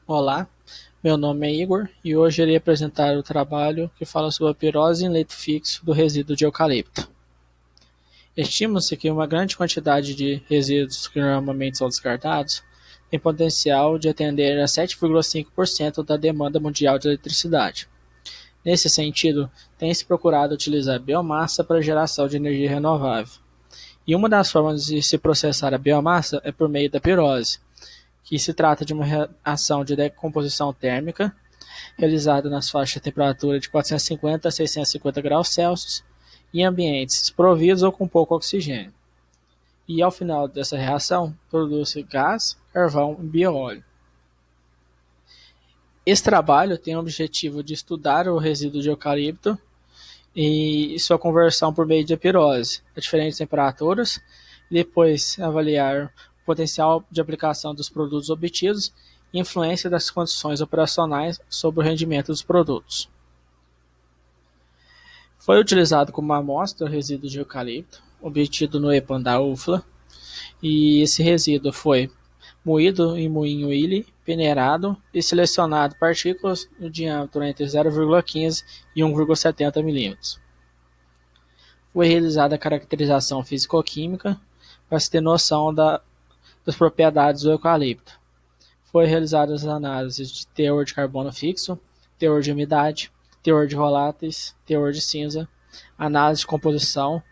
Olá, meu nome é Igor e hoje irei apresentar o trabalho que fala sobre a pirose em leito fixo do resíduo de eucalipto. Estima-se que uma grande quantidade de resíduos que normalmente são descartados tem potencial de atender a 7,5% da demanda mundial de eletricidade. Nesse sentido, tem-se procurado utilizar biomassa para a geração de energia renovável. E uma das formas de se processar a biomassa é por meio da pirose, que se trata de uma reação de decomposição térmica realizada nas faixas de temperatura de 450 a 650 graus Celsius em ambientes desprovidos ou com pouco oxigênio. E ao final dessa reação, produz-se gás, carvão e bioóleo. Esse trabalho tem o objetivo de estudar o resíduo de eucalipto e sua conversão por meio de pirose a diferentes temperaturas, e depois avaliar o potencial de aplicação dos produtos obtidos e influência das condições operacionais sobre o rendimento dos produtos. Foi utilizado como amostra o resíduo de eucalipto, obtido no EPAN da UFLA, e esse resíduo foi moído em moinho Willy, peneirado e selecionado partículas no diâmetro entre 0,15 e 1,70 milímetros. Foi realizada a caracterização físico-química para se ter noção das propriedades do eucalipto. Foi realizadas as análises de teor de carbono fixo, teor de umidade, teor de voláteis, teor de cinza, análise de composição,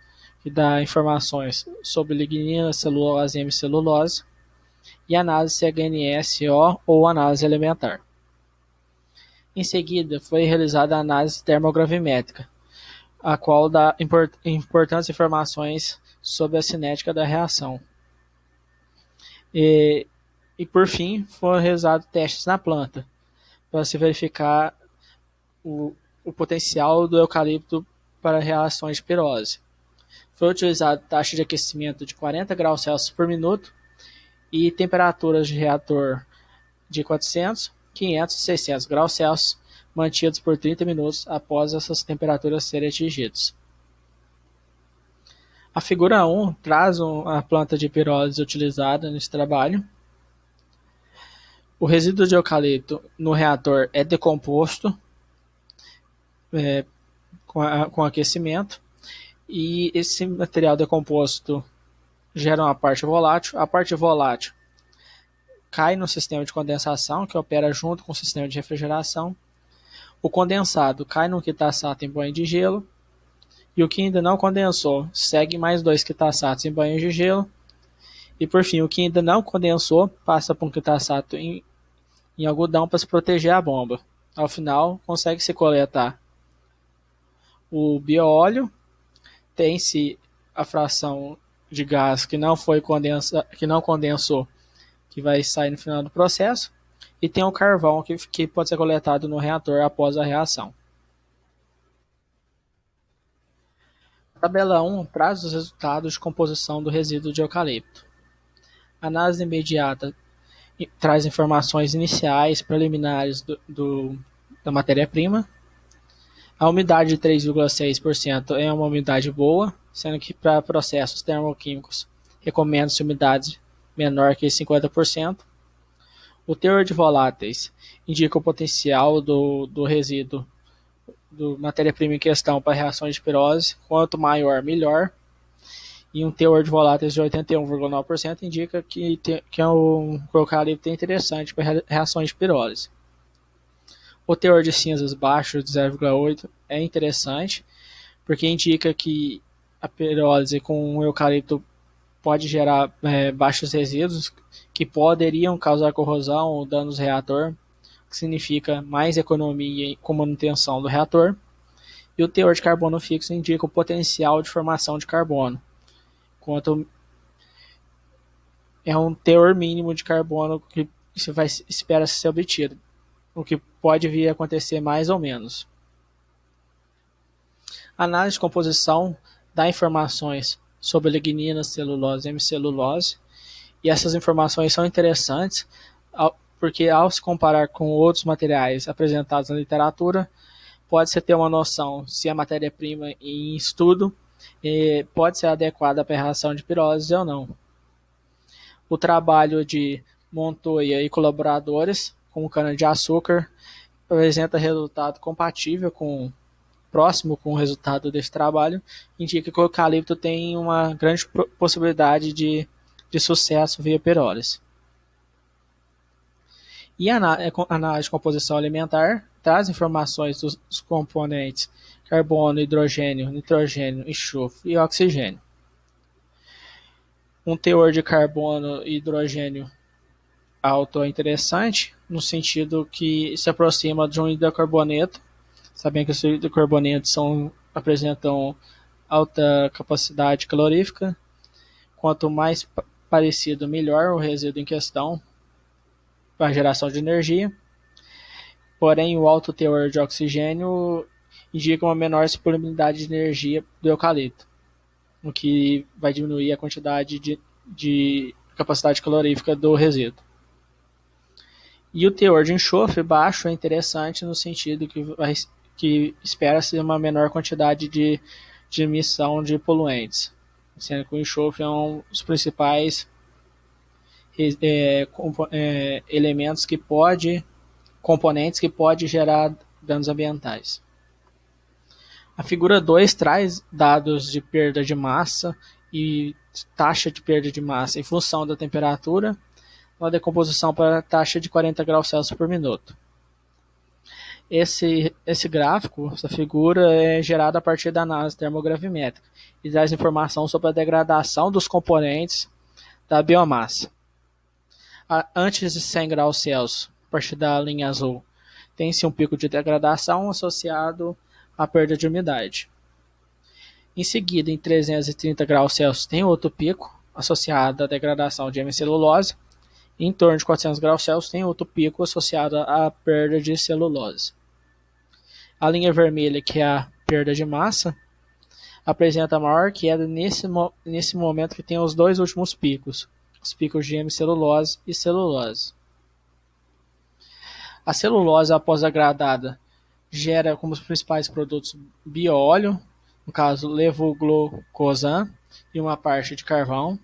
que dá informações sobre lignina, celulose e hemicelulose, e análise CHNS-O ou análise elementar. Em seguida, foi realizada a análise termogravimétrica, a qual dá importantes informações sobre a cinética da reação. E por fim, foram realizados testes na planta, para se verificar o potencial do eucalipto para reações de pirose. Foi utilizada taxa de aquecimento de 40 graus Celsius por minuto e temperaturas de reator de 400, 500 e 600 graus Celsius, mantidos por 30 minutos após essas temperaturas serem atingidas. A figura 1 traz a planta de pirólise utilizada nesse trabalho. O resíduo de eucalipto no reator é decomposto com aquecimento, e esse material decomposto gera uma parte volátil. A parte volátil cai no sistema de condensação, que opera junto com o sistema de refrigeração. O condensado cai no quitaçato em banho de gelo, e o que ainda não condensou segue mais 2 quitaçatos em banho de gelo, e por fim o que ainda não condensou passa por um quitaçato em algodão para se proteger a bomba. Ao final, consegue se coletar o bioóleo, tem-se a fração de gás que não condensou, que vai sair no final do processo, e tem o carvão que pode ser coletado no reator após a reação. A tabela 1 traz os resultados de composição do resíduo de eucalipto. A análise imediata traz informações iniciais, preliminares da matéria-prima. A umidade de 3,6% é uma umidade boa, sendo que para processos termoquímicos recomenda-se umidade menor que 50%. O teor de voláteis indica o potencial do resíduo, da matéria-prima em questão para reações de pirose. Quanto maior, melhor. E um teor de voláteis de 81,9% indica que é um eucalipto interessante para reações de pirose. O teor de cinzas baixo de 0,8 é interessante, porque indica que a pirose com o eucalipto pode gerar baixos resíduos que poderiam causar corrosão ou danos no reator, que significa mais economia com manutenção do reator. E o teor de carbono fixo indica o potencial de formação de carbono, quanto é um teor mínimo de carbono que espera ser obtido, o que pode vir a acontecer mais ou menos. A análise de composição dá informações sobre lignina, celulose e hemicelulose, e essas informações são interessantes porque, ao se comparar com outros materiais apresentados na literatura, pode-se ter uma noção se a matéria-prima em estudo pode ser adequada para a reação de pirose ou não. O trabalho de Montoya e colaboradores como cana-de-açúcar, apresenta resultado próximo com o resultado desse trabalho, indica que o eucalipto tem uma grande possibilidade de sucesso via pirólise. E a análise de composição alimentar traz informações dos componentes carbono, hidrogênio, nitrogênio, enxofre e oxigênio. Um teor de carbono e hidrogênio alto é interessante, no sentido que se aproxima de um hidrocarboneto, sabendo que os hidrocarbonetos apresentam alta capacidade calorífica. Quanto mais parecido, melhor o resíduo em questão para a geração de energia. Porém, o alto teor de oxigênio indica uma menor disponibilidade de energia do eucalipto, o que vai diminuir a quantidade de capacidade calorífica do resíduo. E o teor de enxofre baixo é interessante no sentido que espera-se uma menor quantidade de emissão de poluentes, sendo que o enxofre é um dos principais elementos componentes que pode gerar danos ambientais. A figura 2 traz dados de perda de massa e taxa de perda de massa em função da temperatura, uma decomposição para a taxa de 40 graus Celsius por minuto. Esse gráfico, essa figura, é gerada a partir da análise termogravimétrica e traz informação sobre a degradação dos componentes da biomassa. Antes de 100 graus Celsius, a partir da linha azul, tem-se um pico de degradação associado à perda de umidade. Em seguida, em 330 graus Celsius, tem outro pico associado à degradação de hemicelulose. Em torno de 400 graus Celsius, tem outro pico associado à perda de celulose. A linha vermelha, que é a perda de massa, apresenta a maior queda nesse momento que tem os dois últimos picos, os picos de hemicelulose e celulose. A celulose, após degradada, gera como os principais produtos bioóleo, no caso levoglucosan e uma parte de carvão.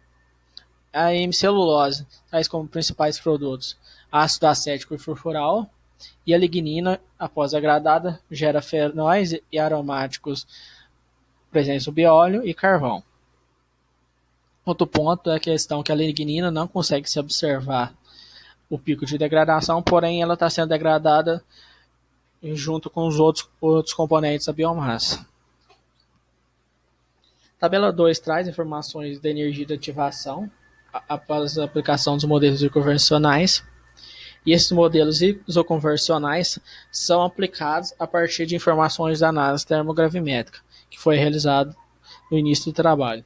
A hemicelulose traz como principais produtos ácido acético e furfural, e a lignina, após degradada, gera fenóis e aromáticos presentes no bioóleo e carvão. Outro ponto é a questão que a lignina não consegue se observar o pico de degradação, porém ela está sendo degradada junto com os outros componentes da biomassa. Tabela 2 traz informações da energia de ativação após a aplicação dos modelos isoconvencionais. E esses modelos isoconvencionais são aplicados a partir de informações da análise termogravimétrica, que foi realizado no início do trabalho.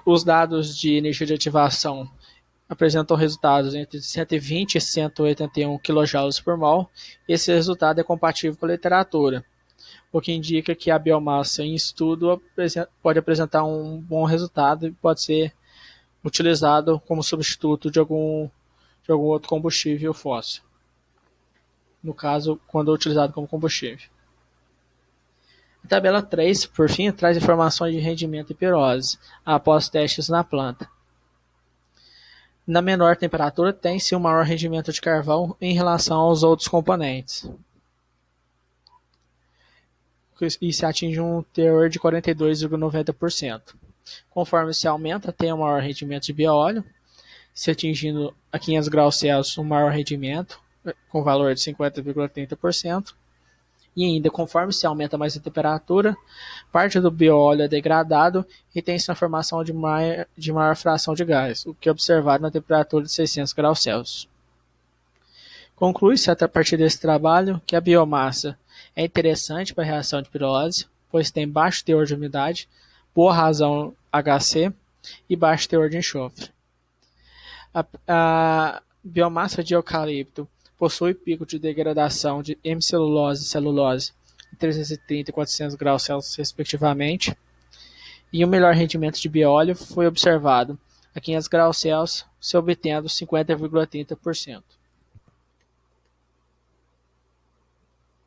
Os dados de energia de ativação apresentam resultados entre 120 e 181 kJ por mol. Esse resultado é compatível com a literatura, o que indica que a biomassa em estudo pode apresentar um bom resultado e pode ser utilizado como substituto de algum outro combustível fóssil. No caso, quando é utilizado como combustível. A tabela 3, por fim, traz informações de rendimento e pirólise após testes na planta. Na menor temperatura, tem-se um maior rendimento de carvão em relação aos outros componentes. E se atinge um teor de 42,90%. Conforme se aumenta, tem um maior rendimento de bioóleo, se atingindo a 500 graus Celsius um maior rendimento, com valor de 50,30%. E ainda, conforme se aumenta mais a temperatura, parte do bioóleo é degradado e tem-se a formação de maior fração de gás, o que é observado na temperatura de 600 graus Celsius. Conclui-se a partir desse trabalho que a biomassa é interessante para a reação de pirólise, pois tem baixo teor de umidade, boa razão HC e baixo teor de enxofre. A biomassa de eucalipto possui pico de degradação de hemicelulose e celulose em 330 e 400 graus Celsius, respectivamente, e o melhor rendimento de bióleo foi observado a 500 graus Celsius, se obtendo 50,30%.